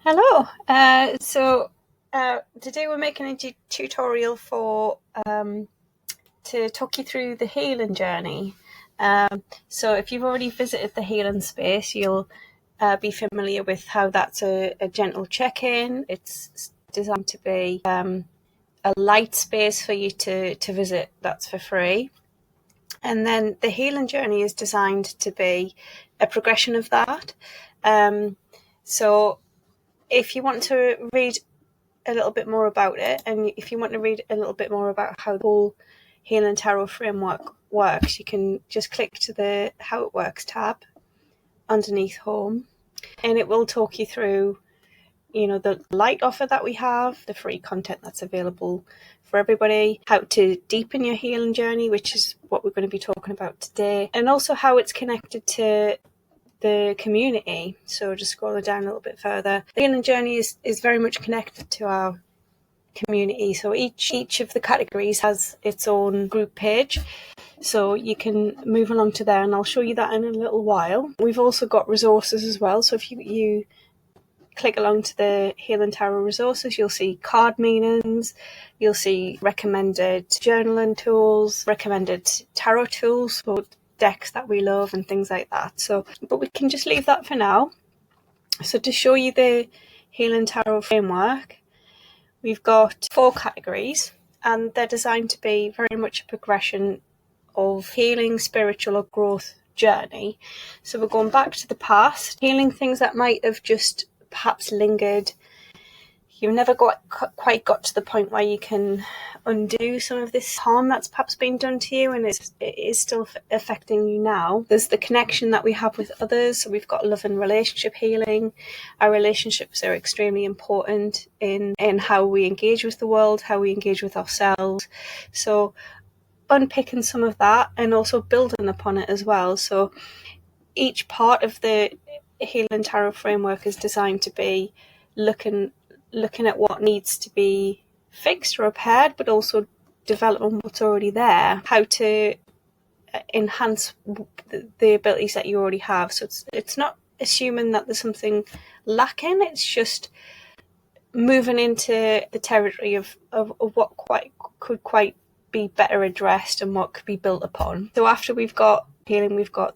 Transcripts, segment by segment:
Hello. Today we're making a tutorial for to talk you through the healing journey. So if you've already visited the healing space, you'll be familiar with how that's a gentle check-in. It's designed to be a light space for you to visit. That's for free. And then the healing journey is designed to be a progression of that. So if you want to read a little bit more about it, and if you want to read a little bit more about how the whole Healing Tarot framework works, you can just click to the How It Works tab underneath Home, and it will talk you through, the light offer that we have, the free content that's available for everybody, how to deepen your healing journey, which is what we're going to be talking about today, and also how it's connected to the community. So just scrolling down a little bit further, the healing journey is very much connected to our community. So each of the categories has its own group page, so you can move along to there, and I'll show you that in a little while. We've also got resources as well, so if you click along to the Healing Tarot resources, you'll see card meanings, you'll see recommended journaling tools, recommended tarot tools for decks that we love and things like that. But we can just leave that for now. So to show you the Healing Tarot framework, we've got 4 categories, and they're designed to be very much a progression of healing, spiritual, or growth journey. So we're going back to the past, healing things that might have just perhaps lingered. You've never quite got to the point where you can undo some of this harm that's perhaps been done to you, and it is still affecting you now. There's the connection that we have with others. So we've got love and relationship healing. Our relationships are extremely important in how we engage with the world, how we engage with ourselves. So unpicking some of that and also building upon it as well. So each part of the Healing Tarot framework is designed to be looking at what needs to be fixed or repaired, but also developing what's already there, how to enhance the abilities that you already have. So it's not assuming that there's something lacking, it's just moving into the territory of what could be better addressed and what could be built upon. So after we've got healing, we've got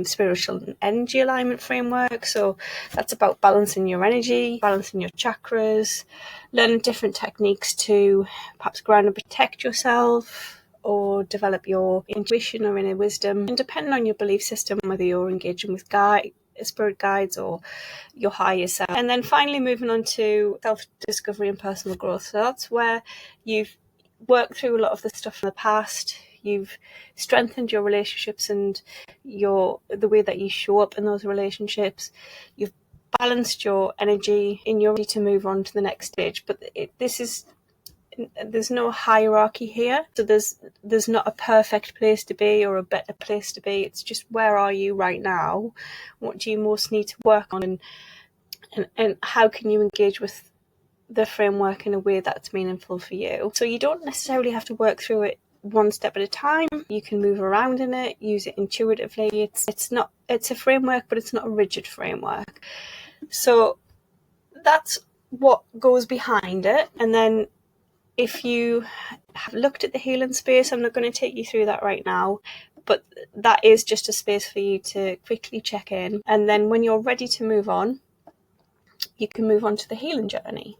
spiritual and energy alignment framework. So that's about balancing your energy, balancing your chakras, learning different techniques to perhaps ground and protect yourself, or develop your intuition or inner wisdom, and depending on your belief system, whether you're engaging with spirit guides or your higher self. And then finally moving on to self-discovery and personal growth. So that's where you've worked through a lot of the stuff from the past. You've strengthened your relationships and the way that you show up in those relationships. You've balanced your energy, and you're ready to move on to the next stage. But there's no hierarchy here. So there's not a perfect place to be or a better place to be. It's just, where are you right now? What do you most need to work on? And how can you engage with the framework in a way that's meaningful for you? So you don't necessarily have to work through it one step at a time. You can move around in it, use it intuitively. It's a framework, but it's not a rigid framework. So that's what goes behind it. And then if you have looked at the healing space, I'm not going to take you through that right now, but that is just a space for you to quickly check in. And then when you're ready to move on, you can move on to the healing journey.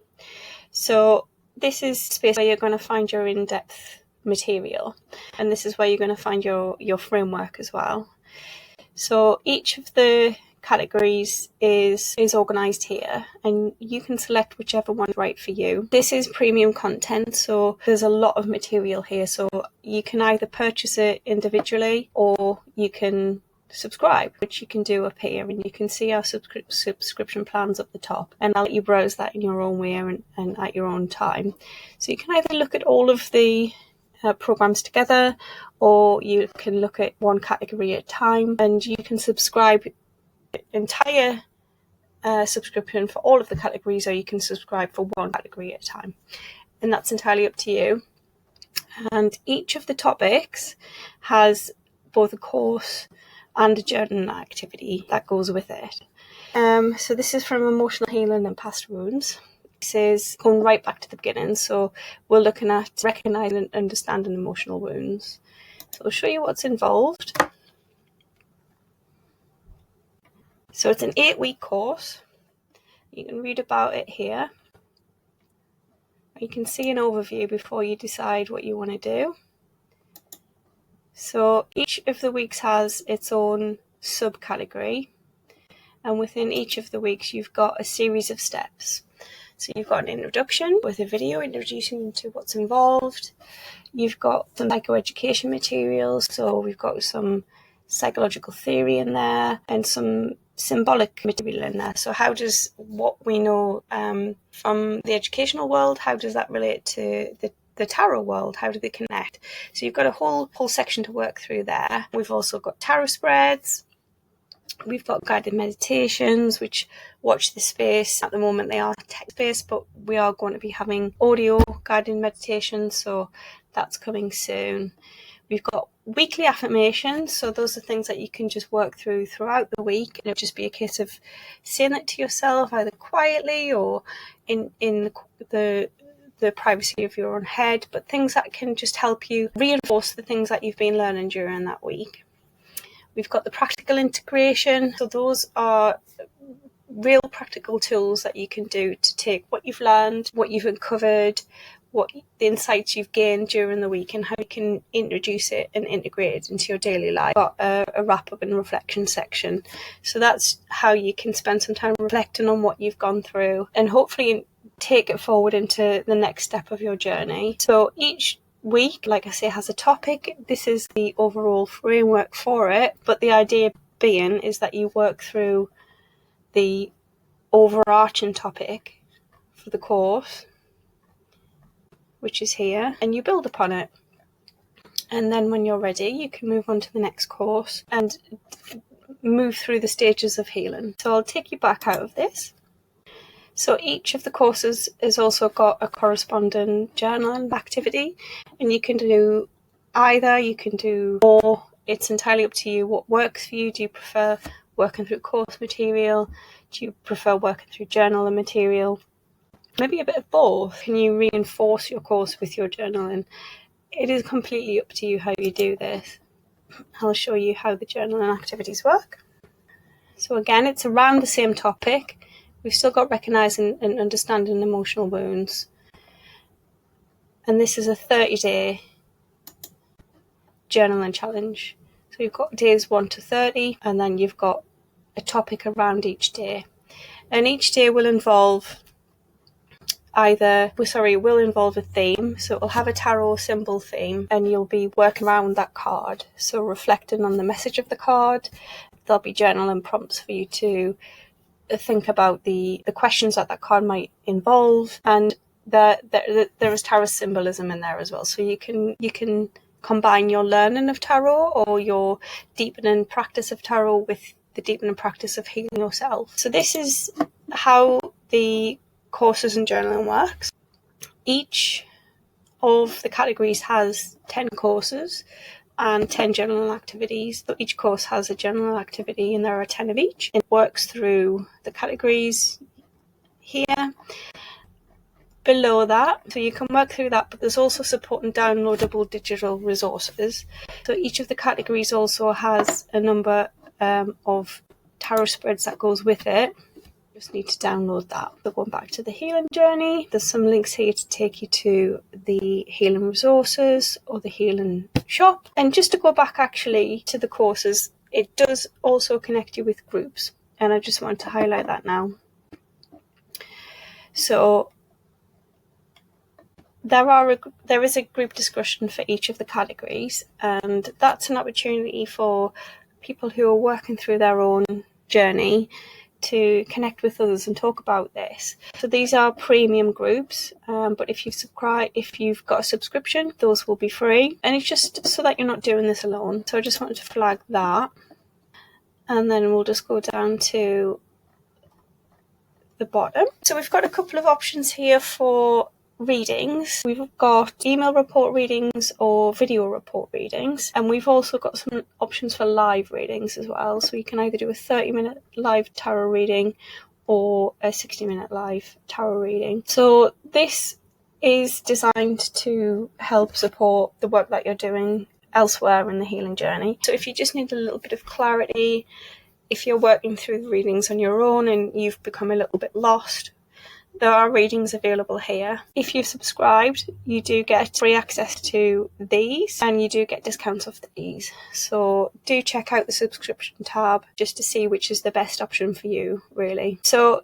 So this is a space where you're going to find your in-depth material, and this is where you're going to find your framework as well. So each of the categories is organized here, and you can select whichever one's right for you. This is premium content, so there's a lot of material here, so you can either purchase it individually or you can subscribe, which you can do up here, and you can see our subscription plans up the top, and I'll let you browse that in your own way and at your own time. So you can either look at all of the programs together, or you can look at one category at a time, and you can subscribe entire subscription for all of the categories, or you can subscribe for one category at a time, and that's entirely up to you. And each of the topics has both a course and a journaling activity that goes with it. So this is from Emotional Healing and Past Wounds. This is going right back to the beginning, so we're looking at recognising and understanding emotional wounds. So I'll show you what's involved. So it's an 8-week course. You can read about it here. You can see an overview before you decide what you want to do. So each of the weeks has its own subcategory, and within each of the weeks you've got a series of steps. So you've got an introduction with a video introducing you to what's involved. You've got some psychoeducation materials, so we've got some psychological theory in there and some symbolic material in there. So how does what we know from the educational world, how does that relate to the tarot world? How do they connect? So you've got a whole section to work through there. We've also got tarot spreads. We've got guided meditations, which watch this space. At the moment they are text-based, but we are going to be having audio guided meditations, so that's coming soon. We've got weekly affirmations, so those are things that you can just work through throughout the week. It'll just be a case of saying it to yourself, either quietly or in the privacy of your own head, but things that can just help you reinforce the things that you've been learning during that week. We've got the practical integration, so those are real practical tools that you can do to take what you've learned, what you've uncovered, what the insights you've gained during the week, and how you can introduce it and integrate it into your daily life. Got a wrap-up and reflection section, so that's how you can spend some time reflecting on what you've gone through and hopefully take it forward into the next step of your journey. So each week, like I say, has a topic. This is the overall framework for it, but the idea being is that you work through the overarching topic for the course, which is here, and you build upon it. And then when you're ready, you can move on to the next course and move through the stages of healing. So I'll take you back out of this. So each of the courses has also got a corresponding journaling activity, and you can do either, you can do more. It's entirely up to you what works for you. Do you prefer working through course material? Do you prefer working through journaling material? Maybe a bit of both. Can you reinforce your course with your journaling? It is completely up to you how you do this. I'll show you how the journaling activities work. So again, it's around the same topic. We've still got recognising and understanding emotional wounds. And this is a 30-day journaling challenge. So you've got days 1 to 30, and then you've got a topic around each day. And each day will involve will involve a theme. So it'll have a tarot symbol theme, and you'll be working around that card. So reflecting on the message of the card. There'll be journaling prompts for you to think about the questions that card might involve, and there is tarot symbolism in there as well. So you can combine your learning of tarot or your deepening practice of tarot with the deepening practice of healing yourself. So this is how the courses and journaling works. Each of the categories has 10 courses and 10 journaling activities. So each course has a journaling activity, and there are 10 of each. It works through the categories here. Below that, so you can work through that, but there's also support and downloadable digital resources. So each of the categories also has a number of tarot spreads that goes with it. Just need to download that. So going back to the healing journey, there's some links here to take you to the healing resources or the healing shop. And just to go back actually to the courses, it does also connect you with groups, and I just want to highlight that now. So there is a group discussion for each of the categories, and that's an opportunity for people who are working through their own journey to connect with others and talk about this. So these are premium groups, but if you've got a subscription, those will be free, and it's just so that you're not doing this alone. So I just wanted to flag that, and then we'll just go down to the bottom. So we've got a couple of options here for readings, we've got email report readings or video report readings, and we've also got some options for live readings as well. So you can either do a 30-minute live tarot reading or a 60-minute live tarot reading. So this is designed to help support the work that you're doing elsewhere in the healing journey. So if you just need a little bit of clarity, if you're working through the readings on your own and you've become a little bit lost, there are readings available here. If you've subscribed, you do get free access to these and you do get discounts off these. So do check out the subscription tab just to see which is the best option for you, really. So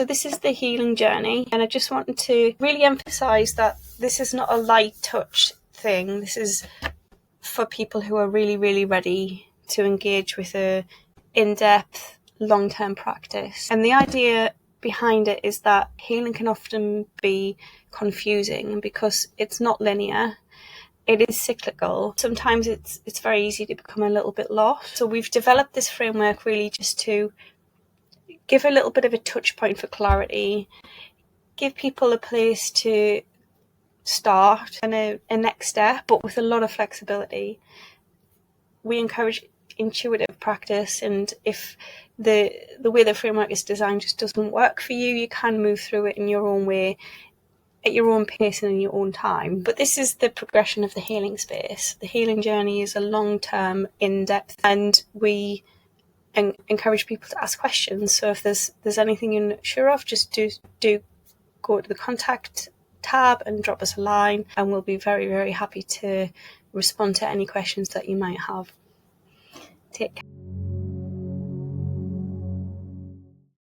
this is the healing journey, and I just wanted to really emphasize that this is not a light touch thing. This is for people who are really, really ready to engage with a in-depth, long-term practice. And the idea behind it is that healing can often be confusing, and because it's not linear, it is cyclical. Sometimes it's very easy to become a little bit lost. So we've developed this framework really just to give a little bit of a touch point for clarity, give people a place to start and a next step, but with a lot of flexibility. We encourage intuitive practice, and if the way the framework is designed just doesn't work for you, you can move through it in your own way, at your own pace and in your own time. But this is the progression of the healing space. The healing journey is a long-term, in-depth, and we encourage people to ask questions. So if there's anything you're not sure of, just do go to the contact tab and drop us a line, and we'll be very, very happy to respond to any questions that you might have. Take care.